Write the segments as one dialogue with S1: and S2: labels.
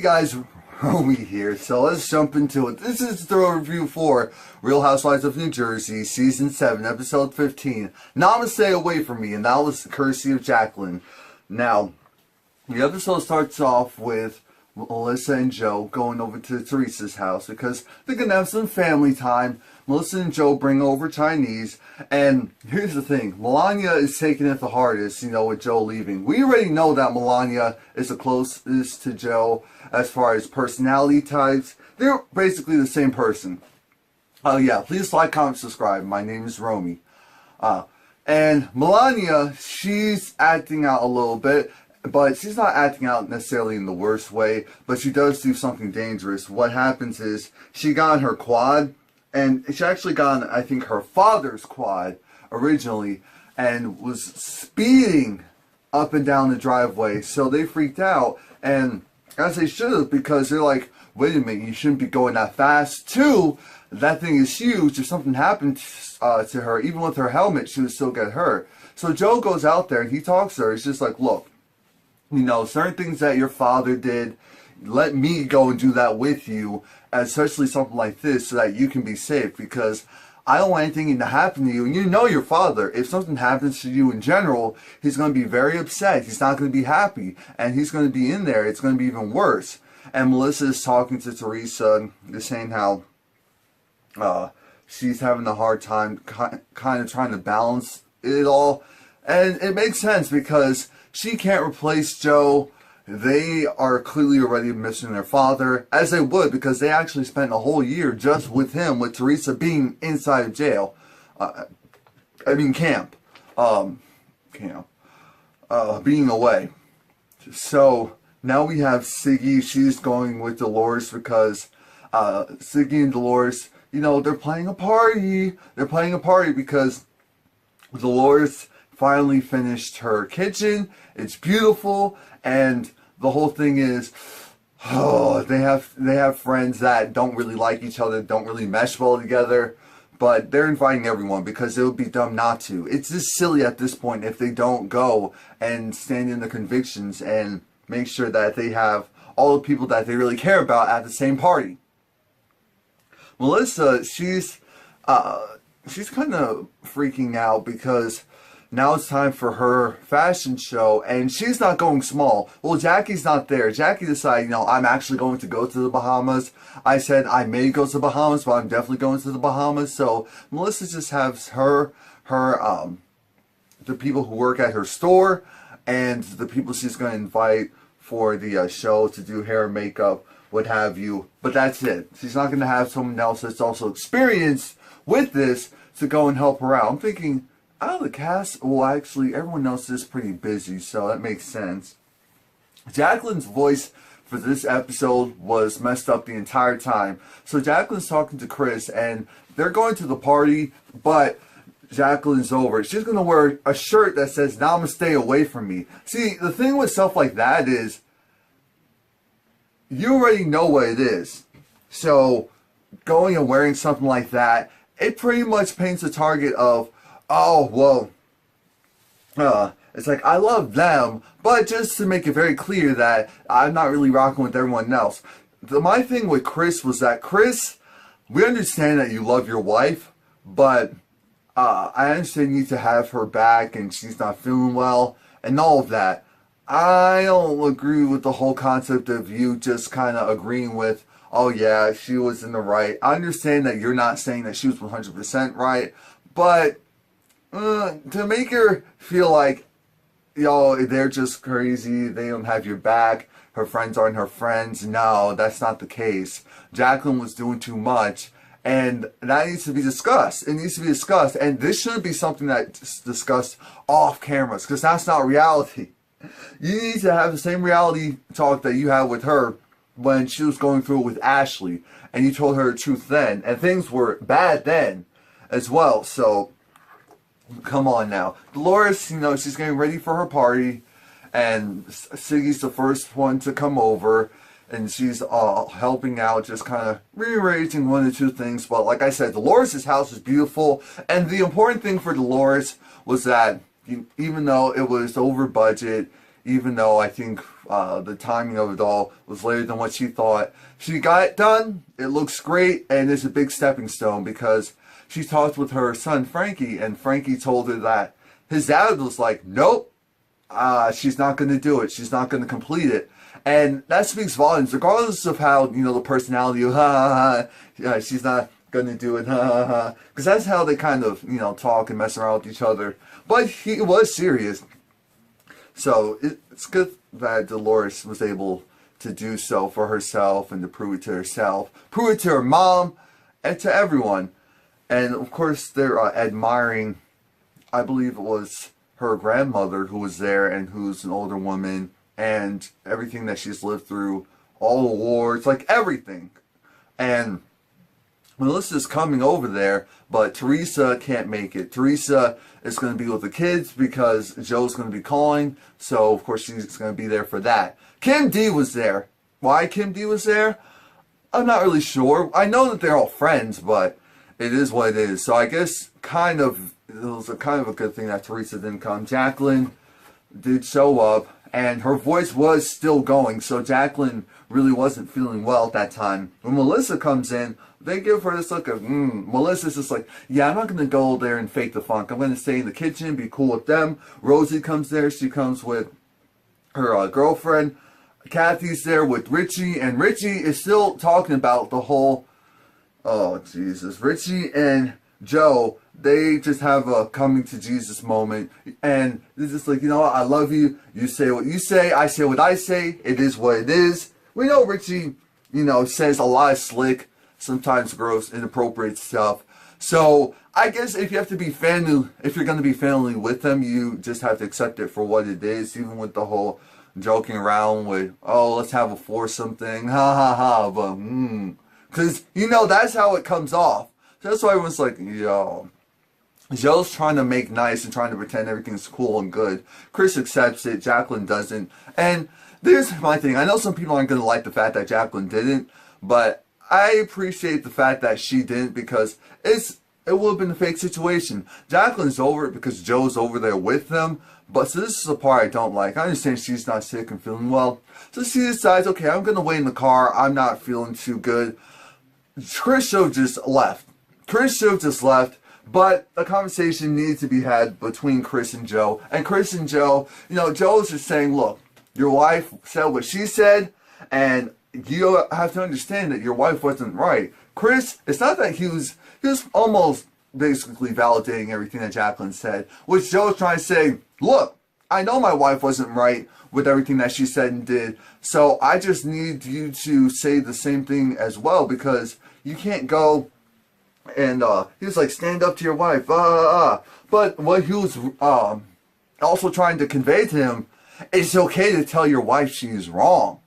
S1: guys, Romie here, so let's jump into it. This is the review for Real Housewives of New Jersey, Season 7, Episode 15. Namaste Away From Me, and that was courtesy of Jacqueline. Now, the episode starts off with Melissa and Joe going over to Teresa's house because they're going to have some family time. Melissa and Joe bring over Chinese, and here's the thing, Melania is taking it the hardest, with Joe leaving. We already know that Melania is the closest to Joe as far as personality types. They're basically the same person. Oh yeah, please like, comment, subscribe. My name is Romie. And Melania, she's acting out a little bit, but she's not acting out necessarily in the worst way, but she does do something dangerous. What happens is, she got on her quad, and she actually got on, I think, her father's quad originally, and was speeding up and down the driveway. So they freaked out, and as they should have, because they're like, wait a minute, you shouldn't be going that fast. Two, that thing is huge. If something happened to her, even with her helmet, she would still get hurt. So Joe goes out there and he talks to her. He's just like, look, certain things that your father did, let me go and do that with you, especially something like this, so that you can be safe, because I don't want anything to happen to you. And you know your father, if something happens to you in general, he's going to be very upset. He's not going to be happy, and he's going to be in there. It's going to be even worse. And Melissa is talking to Teresa, just saying how she's having a hard time kind of trying to balance it all. And it makes sense, because she can't replace Joe. They are clearly already missing their father, as they would, because they actually spent a whole year just with him, with Teresa being inside of jail. Camp. Being away. So, now we have Siggy. She's going with Dolores because Siggy and Dolores, they're playing a party. They're playing a party because Dolores finally finished her kitchen. It's beautiful, and the whole thing is, they have friends that don't really like each other, don't really mesh well together, but they're inviting everyone because it would be dumb not to. It's just silly at this point if they don't go and stand in the convictions and make sure that they have all the people that they really care about at the same party. Melissa, she's kind of freaking out because now it's time for her fashion show, and she's not going small. Well, Jackie's not there. Jackie decided, I'm actually going to go to the Bahamas. I said I may go to the Bahamas, but I'm definitely going to the Bahamas. So Melissa just has the people who work at her store, and the people she's going to invite for the show to do hair and makeup, what have you. But that's it. She's not going to have someone else that's also experienced with this to go and help her out. I'm thinking, out of the cast, well, actually, everyone else is pretty busy, so that makes sense. Jacqueline's voice for this episode was messed up the entire time. So Jacqueline's talking to Chris, and they're going to the party, but Jacqueline's over it. She's going to wear a shirt that says, Namaste Away From Me. See, the thing with stuff like that is, you already know what it is. So, going and wearing something like that, it pretty much paints a target of, oh, well, it's like, I love them, but just to make it very clear that I'm not really rocking with everyone else. My thing with Chris was that, Chris, we understand that you love your wife, but I understand you need to have her back and she's not feeling well and all of that. I don't agree with the whole concept of you just kind of agreeing with, oh yeah, she was in the right. I understand that you're not saying that she was 100% right, but to make her feel like, they're just crazy, they don't have your back, her friends aren't her friends, no, that's not the case. Jacqueline was doing too much, and that needs to be discussed. It needs to be discussed, and this shouldn't be something that's discussed off cameras, because that's not reality. You need to have the same reality talk that you had with her when she was going through it with Ashley, and you told her the truth then, and things were bad then as well. So come on now. Dolores, she's getting ready for her party, and Siggy's the first one to come over, and she's helping out, just kind of rearranging one or two things. But like I said, Dolores' house is beautiful, and the important thing for Dolores was that even though it was over budget, even though I think the timing of it all was later than what she thought. She got it done. It looks great, and it's a big stepping stone because she talked with her son Frankie, and Frankie told her that his dad was like, nope, she's not going to do it. She's not going to complete it. And that speaks volumes, regardless of how, the personality of, yeah, she's not going to do it, because that's how they kind of, talk and mess around with each other. But he was serious. So it's good that Dolores was able to do so for herself and to prove it to herself, prove it to her mom, and to everyone. And of course, they're admiring, I believe it was her grandmother who was there and who's an older woman, and everything that she's lived through, all the wars, like everything. And Melissa's coming over there, but Teresa can't make it. Teresa is going to be with the kids because Joe's going to be calling, so of course she's going to be there for that. Kim D was there. Why Kim D was there? I'm not really sure. I know that they're all friends, but it is what it is. So I guess it was a good thing that Teresa didn't come. Jacqueline did show up, and her voice was still going, so Jacqueline really wasn't feeling well at that time. When Melissa comes in, they give her this look of, Melissa's just like, yeah, I'm not going to go there and fake the funk. I'm going to stay in the kitchen, be cool with them. Rosie comes there. She comes with her girlfriend. Kathy's there with Richie, and Richie is still talking about the whole, oh, Jesus. Richie and Joe, they just have a coming to Jesus moment, and they're just like, I love you. You say what you say. I say what I say. It is what it is. We know Richie, says a lot of slick, sometimes gross, inappropriate stuff. So I guess if you have to be family, if you're going to be family with them, you just have to accept it for what it is, even with the whole joking around with, oh, let's have a foursome thing, ha ha ha, but because, that's how it comes off. So that's why everyone's like, yo, Joe's trying to make nice and trying to pretend everything's cool and good. Chris accepts it, Jacqueline doesn't. And there's my thing. I know some people aren't going to like the fact that Jacqueline didn't, but I appreciate the fact that she didn't, because it would have been a fake situation. Jacqueline's over it because Joe's over there with them. But so this is the part I don't like. I understand she's not sick and feeling well. So she decides, okay, I'm going to wait in the car. I'm not feeling too good. Chris should have just left. But a conversation needs to be had between Chris and Joe. And Chris and Joe, Joe's just saying, look, your wife said what she said, and you have to understand that your wife wasn't right. Chris, it's not that he was almost basically validating everything that Jacqueline said, which Joe's trying to say, look, I know my wife wasn't right with everything that she said and did, so I just need you to say the same thing as well, because you can't go and, he was like, stand up to your wife, But what he was also trying to convey to him, it's okay to tell your wife she's wrong.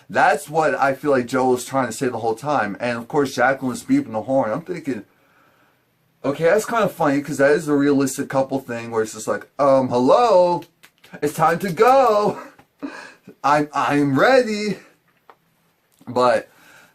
S1: That's what I feel like Joe was trying to say the whole time. And of course, Jacqueline was beeping the horn. I'm thinking, okay, that's kind of funny, because that is a realistic couple thing where it's just like, hello, it's time to go. I'm ready. But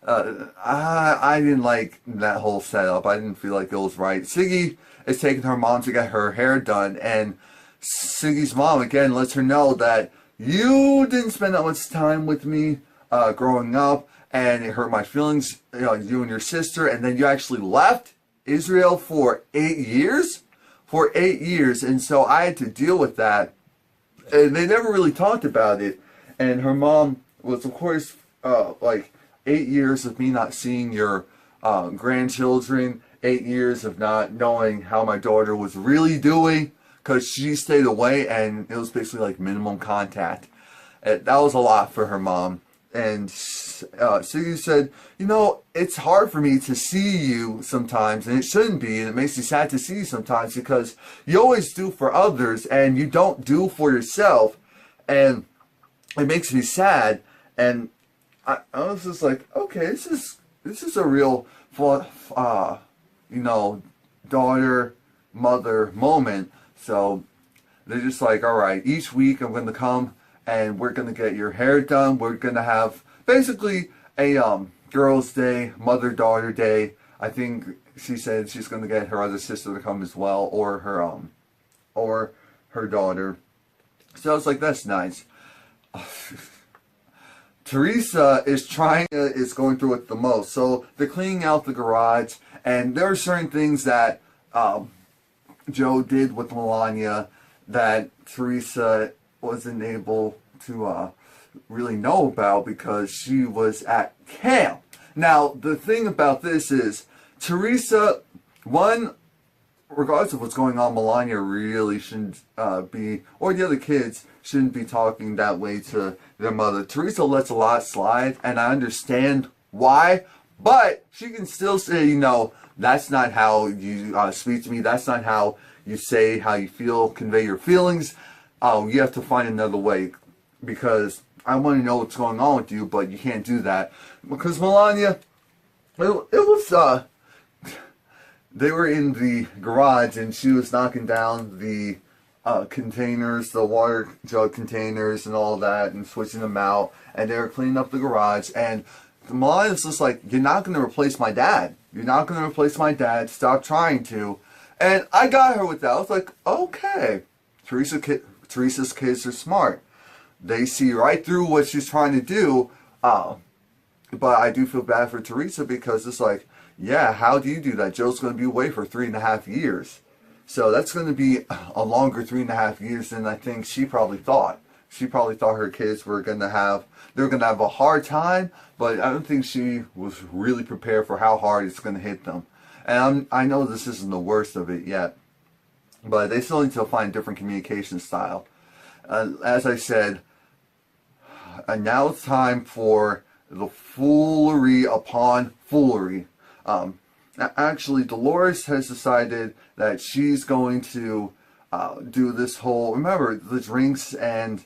S1: I didn't like that whole setup. I didn't feel like it was right. Siggy is taking her mom to get her hair done, and Siggy's mom again lets her know that you didn't spend that much time with me growing up, and it hurt my feelings, you and your sister, and then you actually left Israel for 8 years? For 8 years, and so I had to deal with that, and they never really talked about it, and her mom was, of course, like, 8 years of me not seeing your grandchildren, 8 years of not knowing how my daughter was really doing, because she stayed away, and it was basically like minimum contact. That was a lot for her mom. And Siggy said, it's hard for me to see you sometimes, and it shouldn't be, and it makes me sad to see you sometimes, because you always do for others, and you don't do for yourself, and it makes me sad. And I was just like, okay, this is a real, daughter, mother moment. So they're just like, all right, each week I'm going to come and we're going to get your hair done. We're going to have basically a girls' day, mother-daughter day. I think she said she's going to get her other sister to come as well, or her daughter. So I was like, that's nice. Teresa is going through it the most. So they're cleaning out the garage, and there are certain things that Joe did with Melania that Teresa wasn't able to really know about because she was at camp. Now, the thing about this is, Teresa, regardless of what's going on, Melania really shouldn't be, or the other kids shouldn't be talking that way to their mother. Teresa lets a lot slide, and I understand why, but she can still say, that's not how you speak to me, that's not how you say how you feel, convey your feelings. You have to find another way, because I want to know what's going on with you, but you can't do that. Because Melania, it was, they were in the garage, and she was knocking down the containers, the water jug containers and all that, and switching them out, and they were cleaning up the garage, and Melania's just like, you're not going to replace my dad. You're not going to replace my dad. Stop trying to. And I got her with that. I was like, okay. Teresa's kids are smart. They see right through what she's trying to do. But I do feel bad for Teresa, because it's like, yeah, how do you do that? Joe's going to be away for 3.5 years. So that's going to be a longer 3.5 years than I think she probably thought. She probably thought her kids were going to have a hard time, but I don't think she was really prepared for how hard it's going to hit them. And I know this isn't the worst of it yet, but they still need to find a different communication style. As I said, now it's time for the foolery upon foolery. Actually, Dolores has decided that she's going to do this whole, remember, the drinks and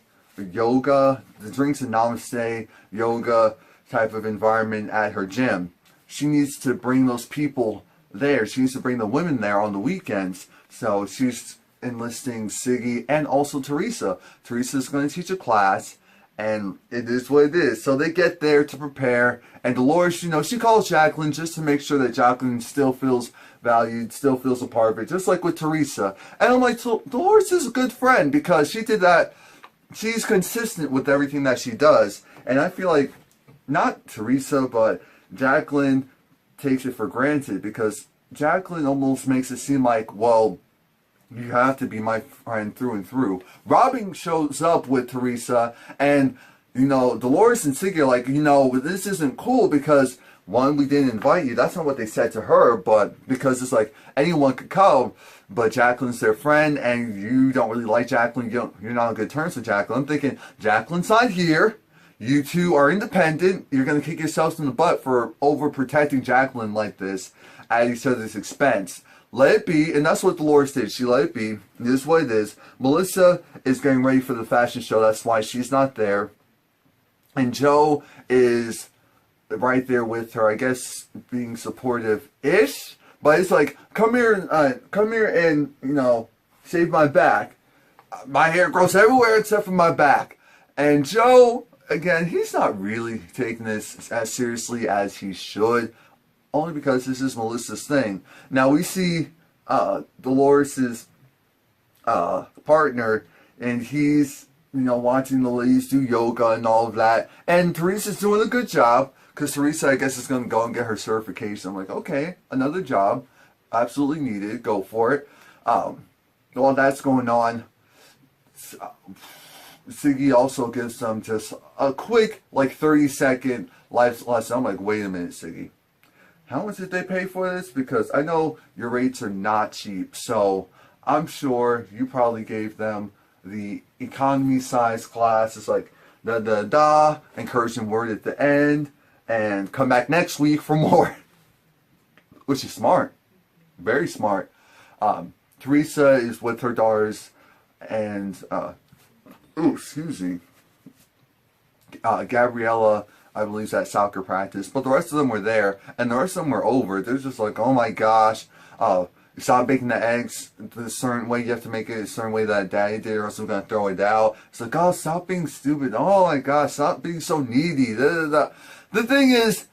S1: yoga, the drinks and namaste yoga type of environment at her gym. She needs to bring those people there. She needs to bring the women there on the weekends. So she's enlisting Siggy and also Teresa. Teresa's going to teach a class, and it is what it is. So they get there to prepare, and Dolores, she calls Jacqueline just to make sure that Jacqueline still feels valued, still feels a part of it, just like with Teresa. And I'm like, Dolores is a good friend, because she did that. She's consistent with everything that she does. And I feel like, not Teresa, but Jacqueline takes it for granted, because Jacqueline almost makes it seem like, well, you have to be my friend through and through. Robin shows up with Teresa, and, Dolores and Siggy are like, this isn't cool because, one, we didn't invite you. That's not what they said to her, but because it's like anyone could come, but Jacqueline's their friend, and you don't really like Jacqueline. You're not on good terms with Jacqueline. I'm thinking, Jacqueline's not here. You two are independent. You're going to kick yourselves in the butt for overprotecting Jacqueline like this at each other's expense. Let it be, and that's what Dolores did. She let it be. It is what it is. Melissa is getting ready for the fashion show. That's why she's not there. And Joe is right there with her, I guess, being supportive-ish. But it's like, come here and, shave my back. My hair grows everywhere except for my back. And Joe, again, he's not really taking this as seriously as he should, only because this is Melissa's thing. Now we see Dolores's partner, and he's, watching the ladies do yoga and all of that. And Teresa's doing a good job, because Teresa, I guess, is going to go and get her certification. I'm like, okay, another job, absolutely needed, go for it. While that's going on, Siggy also gives them just a quick, 30-second life lesson. I'm like, wait a minute, Siggy. How much did they pay for this? Because I know your rates are not cheap, so I'm sure you probably gave them the economy size class. It's like, encouraging word at the end, and come back next week for more. Which is smart. Very smart. Teresa is with her daughters, and, Gabriella, I believe, is at soccer practice, but the rest of them were there, and the rest of them were over. They're just like, oh my gosh, stop making the eggs the certain way. You have to make it a certain way that Daddy did, or else we're going to throw it out. It's like, oh, stop being stupid. Oh my gosh, stop being so needy. The thing is,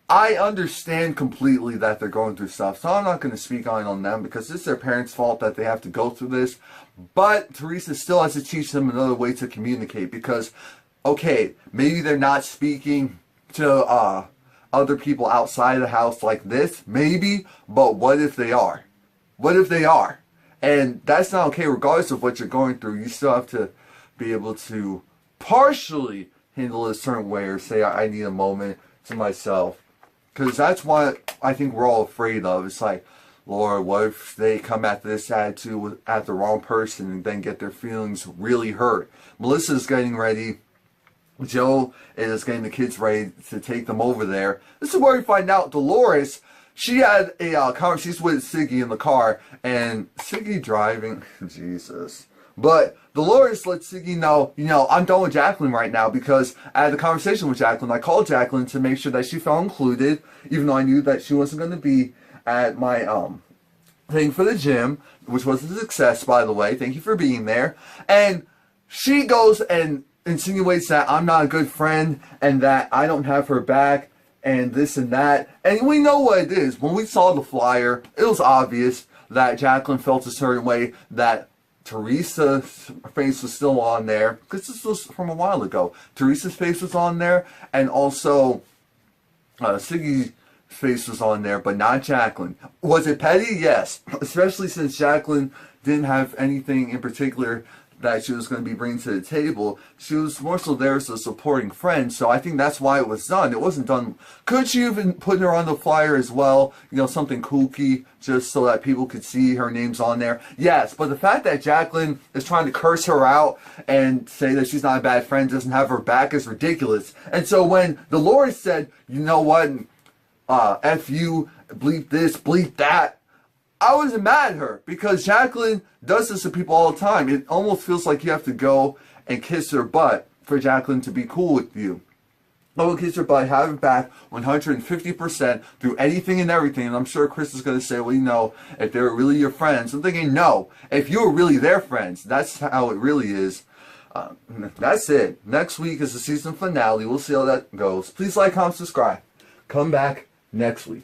S1: I understand completely that they're going through stuff, so I'm not going to speak on them, because it's their parents' fault that they have to go through this. But Teresa still has to teach them another way to communicate because, okay, maybe they're not speaking to other people outside the house like this, maybe, but what if they are? What if they are? And that's not okay regardless of what you're going through. You still have to be able to partially handle it a certain way or say, I need a moment to myself. Because that's what I think we're all afraid of. It's like, Lord, what if they come at this attitude at the wrong person and then get their feelings really hurt? Melissa's getting ready. Joe is getting the kids ready to take them over there. This is where we find out Dolores, she had a conversation with Siggy in the car, and Siggy driving, Jesus. But Dolores lets Siggy know, I'm done with Jacqueline right now because I had a conversation with Jacqueline. I called Jacqueline to make sure that she felt included, even though I knew that she wasn't going to be at my thing for the gym, which was a success, by the way. Thank you for being there. And she goes and insinuates that I'm not a good friend and that I don't have her back and this and that. And we know what it is. When we saw the flyer, it was obvious that Jacqueline felt a certain way, that Teresa's face was still on there, because this was from a while ago. Teresa's face was on there, and also Siggy's face was on there, but not Jacqueline. Was it petty? Yes. Especially since Jacqueline didn't have anything in particular that she was going to be bringing to the table. She was more so there as a supporting friend, so I think that's why it was done. It wasn't done. Could she even put her on the flyer as well? Something kooky, just so that people could see her name's on there? Yes, but the fact that Jacqueline is trying to curse her out and say that she's not a bad friend, doesn't have her back, is ridiculous. And so when Dolores said, you know what, F you, bleep this, bleep that, I wasn't mad at her, because Jacqueline does this to people all the time. It almost feels like you have to go and kiss her butt for Jacqueline to be cool with you. Go kiss her butt, have her back 150% through anything and everything. And I'm sure Chris is going to say, well, if they were really your friends. I'm thinking, no. If you were really their friends, that's how it really is. That's it. Next week is the season finale. We'll see how that goes. Please like, comment, subscribe. Come back next week.